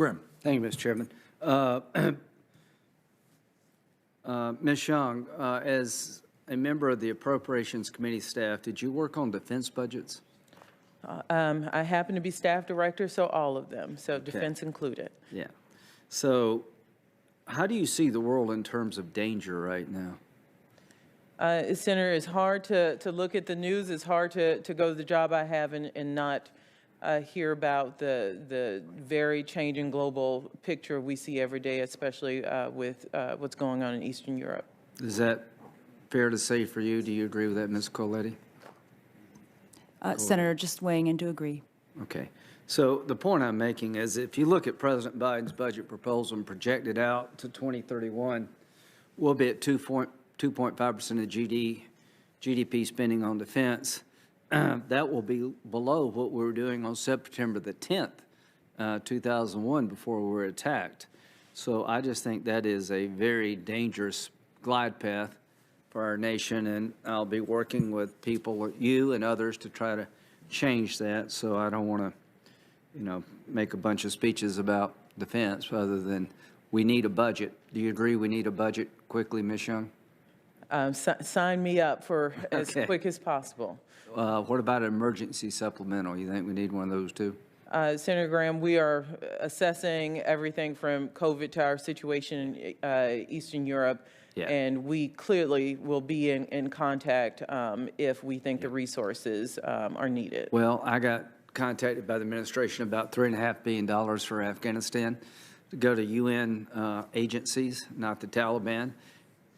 Grimm. Thank you, Mr. Chairman. Ms. Young, as a member of the Appropriations Committee staff, did you work on defense budgets? I happen to be staff director, so all of them, so defense included. Yeah. So how do you see the world in terms of danger right now? Senator, it's hard to look at the news. It's hard to go to the job I have and not hear about the very changing global picture we see every day, especially with what's going on in Eastern Europe. Is that fair to say for you? Do you agree with that, Ms. Coletti? Senator, just weighing in to agree. Okay. So the point I'm making is if you look at President Biden's budget proposal and project it out to 2031, we'll be at 2.5% of GDP spending on defense. That will be below what we were doing on September the 10th, 2001, before we were attacked. So I just think that is a very dangerous glide path for our nation, and I'll be working with people like you and others to try to change that. So I don't want to, make a bunch of speeches about defense other than we need a budget. Do you agree we need a budget quickly, Ms. Young? Sign me up for as quick as possible. What about an emergency supplemental? You think we need one of those too? Senator Graham, we are assessing everything from COVID to our situation in Eastern Europe, and we clearly will be in contact if we think the resources are needed. Well, I got contacted by the administration about $3.5 billion for Afghanistan to go to UN agencies, not the Taliban.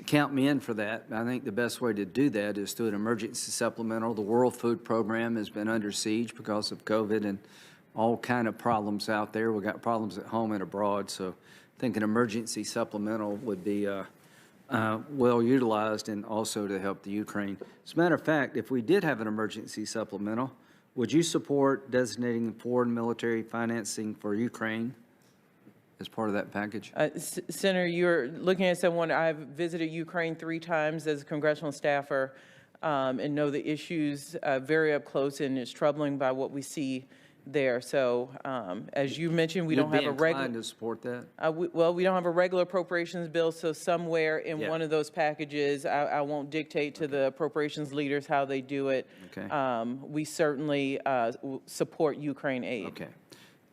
Count me in for that. I think the best way to do that is through an emergency supplemental. The World Food Program has been under siege because of COVID and all kind of problems out there. We've got problems at home and abroad, so I think an emergency supplemental would be well utilized and also to help the Ukraine. As a matter of fact, if we did have an emergency supplemental, would you support designating foreign military financing for Ukraine as part of that package? Senator, you're looking at someone. I've visited Ukraine 3 times as a congressional staffer and know the issues very up close, and it's troubling by what we see there. So as you mentioned, we don't have a regular to support that. We don't have a regular appropriations bill, so somewhere in one of those packages, I won't dictate to the appropriations leaders how they do it. We certainly support Ukraine aid. Okay.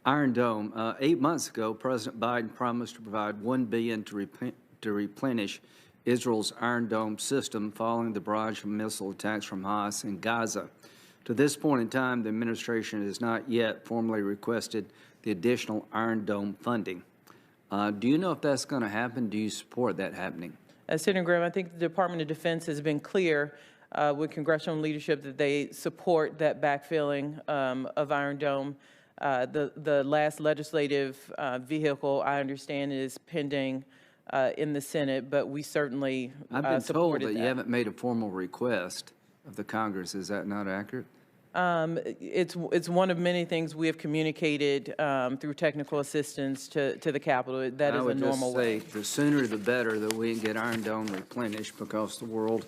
Iron Dome. 8 months ago, President Biden promised to provide $1 billion to replenish Israel's Iron Dome system following the barrage of missile attacks from Hamas in Gaza. To this point in time, the administration has not yet formally requested the additional Iron Dome funding. Do you know if that's going to happen? Do you support that happening? Senator Graham, I think the Department of Defense has been clear with congressional leadership that they support that backfilling of Iron Dome. The last legislative vehicle, I understand, is pending in the Senate, but we certainly I've been told that you haven't made a formal request of the Congress. Is that not accurate? It's one of many things we have communicated through technical assistance to the Capitol. That is a normal way. The sooner the better that we can get Iron Dome replenished, because the world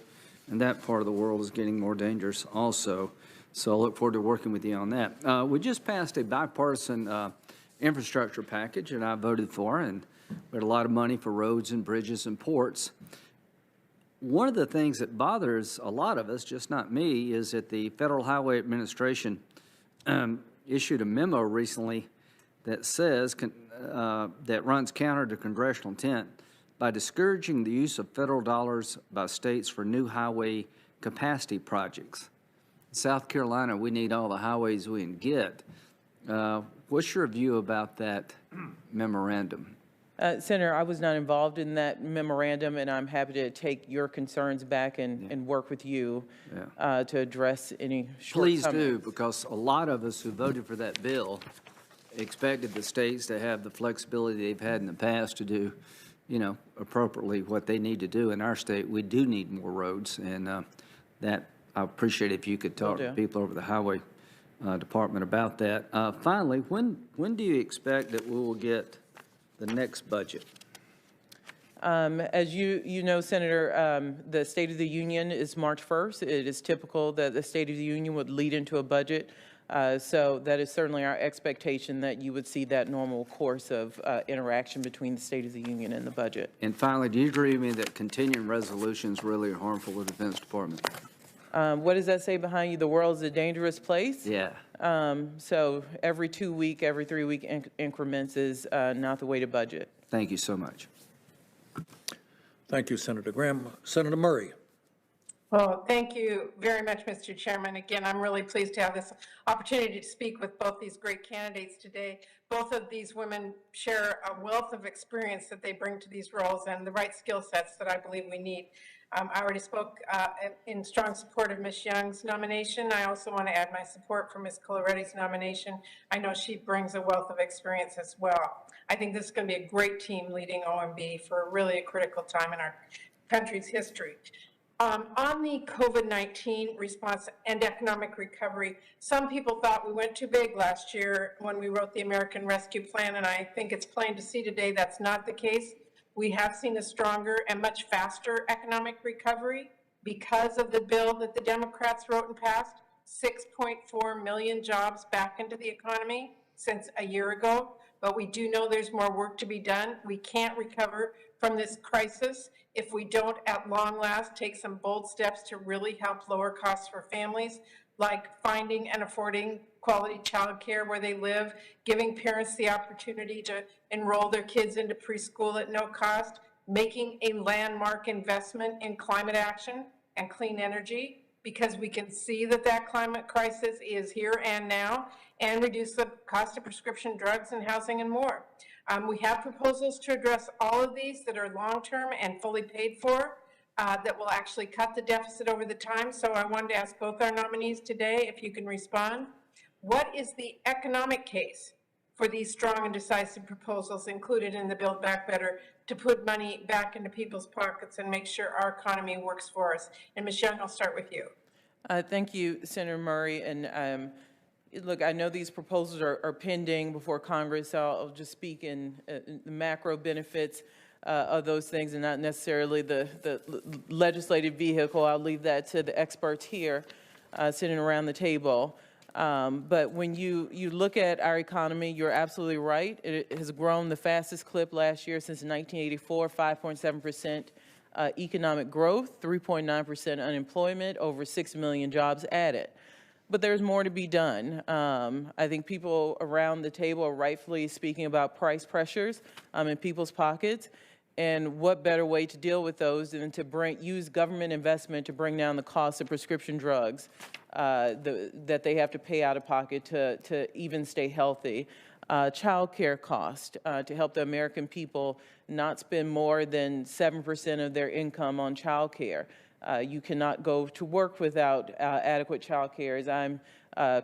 and that part of the world is getting more dangerous also. So I look forward to working with you on that. We just passed a bipartisan infrastructure package, and I voted for, and we had a lot of money for roads and bridges and ports. One of the things that bothers a lot of us, just not me, is that the Federal Highway Administration issued a memo recently that says that runs counter to congressional intent by discouraging the use of federal dollars by states for new highway capacity projects. In South Carolina, we need all the highways we can get. What's your view about that memorandum? Senator, I was not involved in that memorandum, and I'm happy to take your concerns back and work with you to address any shortcomings. Please do, because a lot of us who voted for that bill expected the states to have the flexibility they've had in the past to do, appropriately what they need to do. In our state, we do need more roads, and that I appreciate if you could talk to people over the highway department about that. Finally, when do you expect that we will get the next budget? As you know, Senator, the State of the Union is March 1st. It is typical that the State of the Union would lead into a budget So that is certainly our expectation, that you would see that normal course of interaction between the State of the Union and the budget. And finally, do you agree with me that continuing resolutions really are harmful to the Defense Department? What does that say behind you? The world is a dangerous place? Yeah. So every 2 week, every 3 week increments is not the way to budget. Thank you so much. Thank you, Senator Graham. Senator Murray. Well, thank you very much, Mr. Chairman. Again, I'm really pleased to have this opportunity to speak with both these great candidates today. Both of these women share a wealth of experience that they bring to these roles and the right skill sets that I believe we need. I already spoke in strong support of Ms. Young's nomination. I also want to add my support for Ms. Coloretti's nomination. I know she brings a wealth of experience as well. I think this is going to be a great team leading OMB for really a critical time in our country's history. On the COVID-19 response and economic recovery, some people thought we went too big last year when we wrote the American Rescue Plan, and I think it's plain to see today that's not the case. We have seen a stronger and much faster economic recovery because of the bill that the Democrats wrote and passed, 6.4 million jobs back into the economy since a year ago. But we do know there's more work to be done. We can't recover from this crisis if we don't, at long last, take some bold steps to really help lower costs for families, like finding and affording quality child care where they live, giving parents the opportunity to enroll their kids into preschool at no cost, making a landmark investment in climate action and clean energy, because we can see that that climate crisis is here and now, and reduce the cost of prescription drugs and housing and more. We have proposals to address all of these that are long-term and fully paid for, that will actually cut the deficit over the time. So I wanted to ask both our nominees today if you can respond. What is the economic case for these strong and decisive proposals included in the Build Back Better to put money back into people's pockets and make sure our economy works for us? And Ms. Young, I'll start with you. Thank you, Senator Murray. And look, I know these proposals are pending before Congress, so I'll just speak in the macro benefits of those things and not necessarily the legislative vehicle. I'll leave that to the experts here sitting around the table. But when you look at our economy, you're absolutely right. It has grown the fastest clip last year since 1984, 5.7% economic growth, 3.9% unemployment, over 6 million jobs added. But there's more to be done. I think people around the table are rightfully speaking about price pressures in people's pockets. And what better way to deal with those than to use government investment to bring down the cost of prescription drugs that they have to pay out of pocket to even stay healthy. Child care cost to help the American people not spend more than 7% of their income on child care. You cannot go to work without adequate child care, as I'm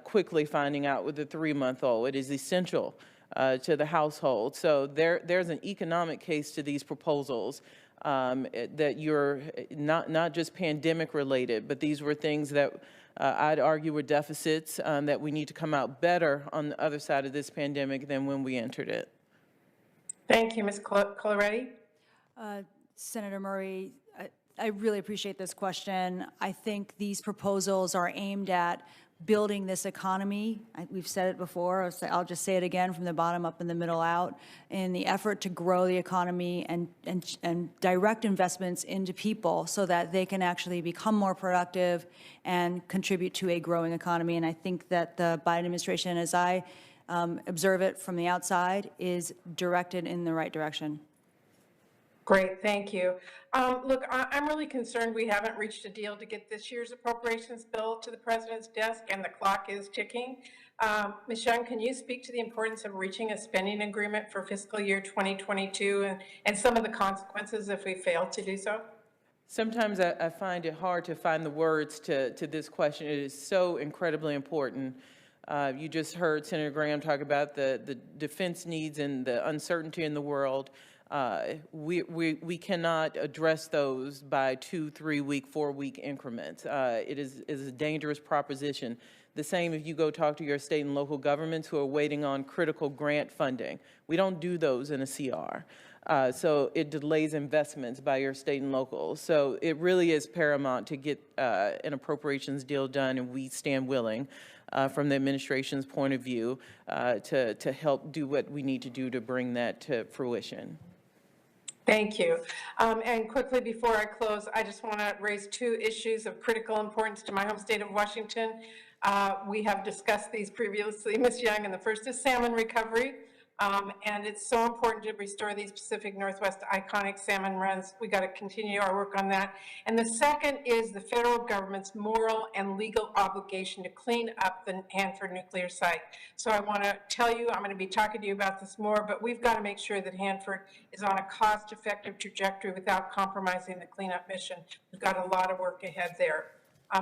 quickly finding out with a 3-month-old. It is essential to the household. So there's an economic case to these proposals that you're not just pandemic related, but these were things that I'd argue were deficits that we need to come out better on the other side of this pandemic than when we entered it. Thank you, Ms. Coloretti. Senator Murray, I really appreciate this question. I think these proposals are aimed at building this economy. We've said it before, I'll just say it again, from the bottom up and the middle out, in the effort to grow the economy and direct investments into people so that they can actually become more productive and contribute to a growing economy. And I think that the Biden administration, as I observe it from the outside, is directed in the right direction. Great, thank you. Look, I'm really concerned we haven't reached a deal to get this year's appropriations bill to the president's desk, and the clock is ticking. Ms. Young, can you speak to the importance of reaching a spending agreement for fiscal year 2022 and some of the consequences if we fail to do so? Sometimes I find it hard to find the words to this question. It is so incredibly important. You just heard Senator Graham talk about the defense needs and the uncertainty in the world. We cannot address those by 2, 3 week, 4 week increments. It is a dangerous proposition. The same if you go talk to your state and local governments who are waiting on critical grant funding. We don't do those in a CR. So it delays investments by your state and local. So it really is paramount to get an appropriations deal done, and we stand willing. from the administration's point of view to help do what we need to do to bring that to fruition. Thank you. And quickly before I close, I just want to raise two issues of critical importance to my home state of Washington. We have discussed these previously, Ms. Young, and the first is salmon recovery. And it's so important to restore these Pacific Northwest iconic salmon runs. We got to continue our work on that. And the second is the federal government's moral and legal obligation to clean up the Hanford nuclear site. So I want to tell you, I'm going to be talking to you about this more, but we've got to make sure that Hanford is on a cost-effective trajectory without compromising the cleanup mission. We've got a lot of work ahead there.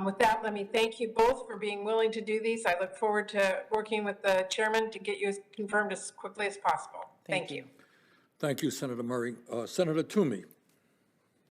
With that, let me thank you both for being willing to do these. I look forward to working with the chairman to get you confirmed as quickly as possible. Thank you. Thank you, Senator Murray. Senator Toomey.